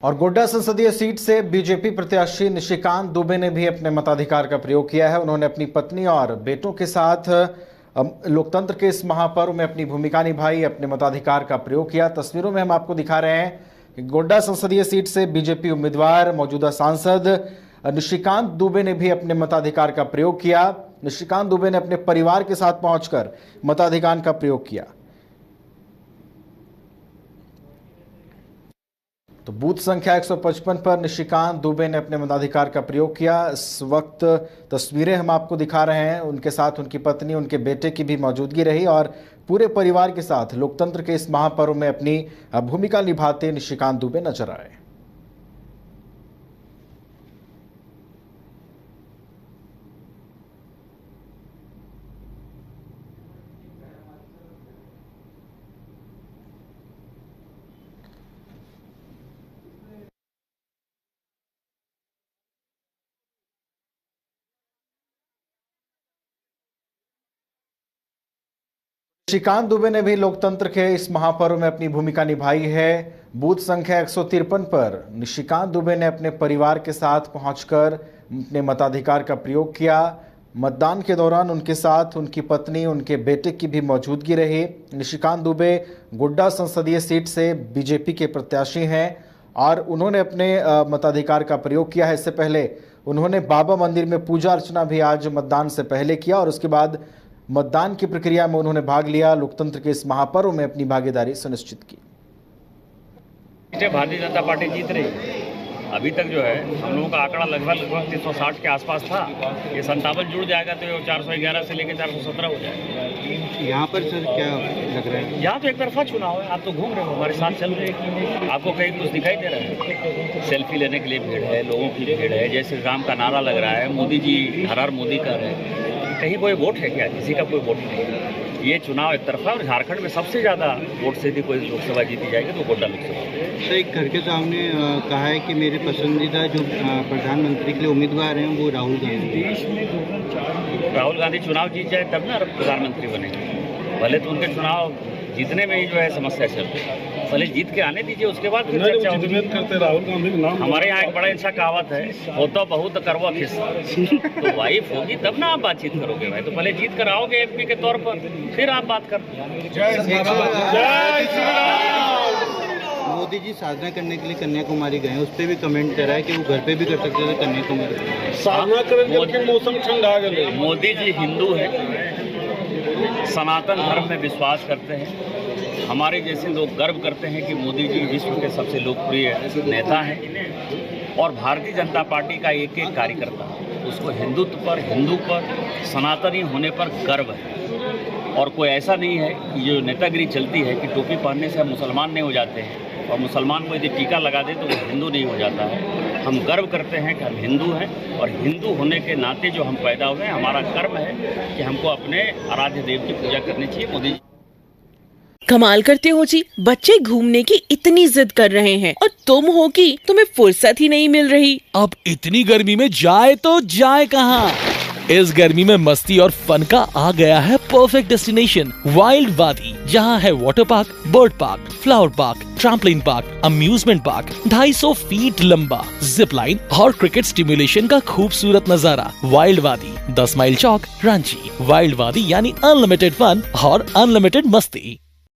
और गोड्डा संसदीय सीट से बीजेपी प्रत्याशी निशिकांत दुबे ने भी अपने मताधिकार का प्रयोग किया है। उन्होंने अपनी पत्नी और बेटों के साथ लोकतंत्र के इस महापर्व में अपनी भूमिका निभाई, अपने मताधिकार का प्रयोग किया। तस्वीरों में हम आपको दिखा रहे हैं कि गोड्डा संसदीय सीट से बीजेपी उम्मीदवार मौजूदा सांसद निशिकांत दुबे ने भी अपने मताधिकार का प्रयोग किया। निशिकांत दुबे ने अपने परिवार के साथ पहुंचकर मताधिकार का प्रयोग किया। तो बूथ संख्या 155 पर निशिकांत दुबे ने अपने मताधिकार का प्रयोग किया। इस वक्त तस्वीरें हम आपको दिखा रहे हैं, उनके साथ उनकी पत्नी, उनके बेटे की भी मौजूदगी रही और पूरे परिवार के साथ लोकतंत्र के इस महापर्व में अपनी भूमिका निभाते निशिकांत दुबे नजर आए। निशिकांत दुबे ने भी लोकतंत्र के इस महापर्व में अपनी भूमिका निभाई है। बूथ संख्या 153 पर निशिकांत दुबे ने अपने परिवार के साथ पहुंचकर अपने मताधिकार का प्रयोग किया। मतदान के दौरान उनके साथ उनकी पत्नी, उनके बेटे की भी मौजूदगी रही। निशिकांत दुबे गोड्डा संसदीय सीट से बीजेपी के प्रत्याशी हैं और उन्होंने अपने मताधिकार का प्रयोग किया है। इससे पहले उन्होंने बाबा मंदिर में पूजा अर्चना भी आज मतदान से पहले किया और उसके बाद मतदान की प्रक्रिया में उन्होंने भाग लिया। लोकतंत्र के इस महापर्व में अपनी भागीदारी सुनिश्चित की। भारतीय जनता पार्टी जीत रही है। अभी तक जो है हम लोगों का आंकड़ा लगभग 360 के आसपास था। ये 57 जुड़ जाएगा तो 411 से लेकर 417 हो जाएगा। यहाँ पर सर क्या लग रहा है? यहाँ तो एक तरफा चुनाव है। आप तो घूम रहे हो, हमारे साथ चल रहे हैं। आपको कहीं कुछ दिखाई दे रहा है? सेल्फी लेने के लिए भीड़ है, लोगों की भीड़ है। जैसे राम का नारा लग रहा है, मोदी जी हर हर मोदी कर रहे हैं। कहीं कोई वोट है क्या? किसी का कोई वोट नहीं है। ये चुनाव एक तरफा और झारखंड में सबसे ज़्यादा वोट से भी कोई लोकसभा जीती जाएगी तो गोड्डा लोकसभा। सर, एक घर के सामने कहा है कि मेरे पसंदीदा जो प्रधानमंत्री के लिए उम्मीदवार हैं वो राहुल गांधी। राहुल गांधी चुनाव जीत जाए तब ना प्रधानमंत्री बनेंगे। पहले तो उनके चुनाव जीतने में ही जो है समस्या चल रही है। पहले जीत के आने दीजिए, उसके बाद फिर चर्चा करते राहुल गांधी के नाम। हमारे यहाँ एक बड़ा अच्छा कहावत है, होता बहुत करवा खिस। तो वाइफ होगी तब ना आप बातचीत करोगे भाई। तो पहले जीत कर आओगे एमपी के तौर पर, फिर आप बात कर। मोदी जी साधना करने के लिए कन्याकुमारी गए, उस पर भी कमेंट करा है कि वो घर पे भी कर सकते थे कन्याकुमारी साधना करके मौसम ठंडा गया। मोदी जी हिंदू है, सनातन धर्म में विश्वास करते हैं। हमारे जैसे लोग गर्व करते हैं कि मोदी जी विश्व के सबसे लोकप्रिय नेता हैं और भारतीय जनता पार्टी का एक एक कार्यकर्ता उसको हिंदुत्व पर, हिंदू पर, सनातनी होने पर गर्व है। और कोई ऐसा नहीं है कि जो नेतागिरी चलती है कि टोपी पहनने से हम मुसलमान नहीं हो जाते हैं और मुसलमान को यदि टीका लगा दे तो वो हिंदू नहीं हो जाता है। हम गर्व करते हैं कि हम हिंदू हैं और हिंदू होने के नाते जो हम पैदा हुए हैं, हमारा कर्म है कि हमको अपने आराध्य देव की पूजा करनी चाहिए। मोदी जी कमाल करते हो जी, बच्चे घूमने की इतनी जिद कर रहे हैं और तुम हो कि तुम्हें फुर्सत ही नहीं मिल रही। अब इतनी गर्मी में जाए तो जाए कहाँ? इस गर्मी में मस्ती और फन का आ गया है परफेक्ट डेस्टिनेशन, वाइल्ड वादी, जहाँ है water park, bird park, flower park, trampoline park, amusement park, 250 feet लंबा, जिप लाइन और क्रिकेट स्टिमुलेशन का खूबसूरत नजारा। वाइल्ड वादी, 10 माइल चौक, रांची। वाइल्ड वादी यानी अनलिमिटेड फन और अनलिमिटेड मस्ती।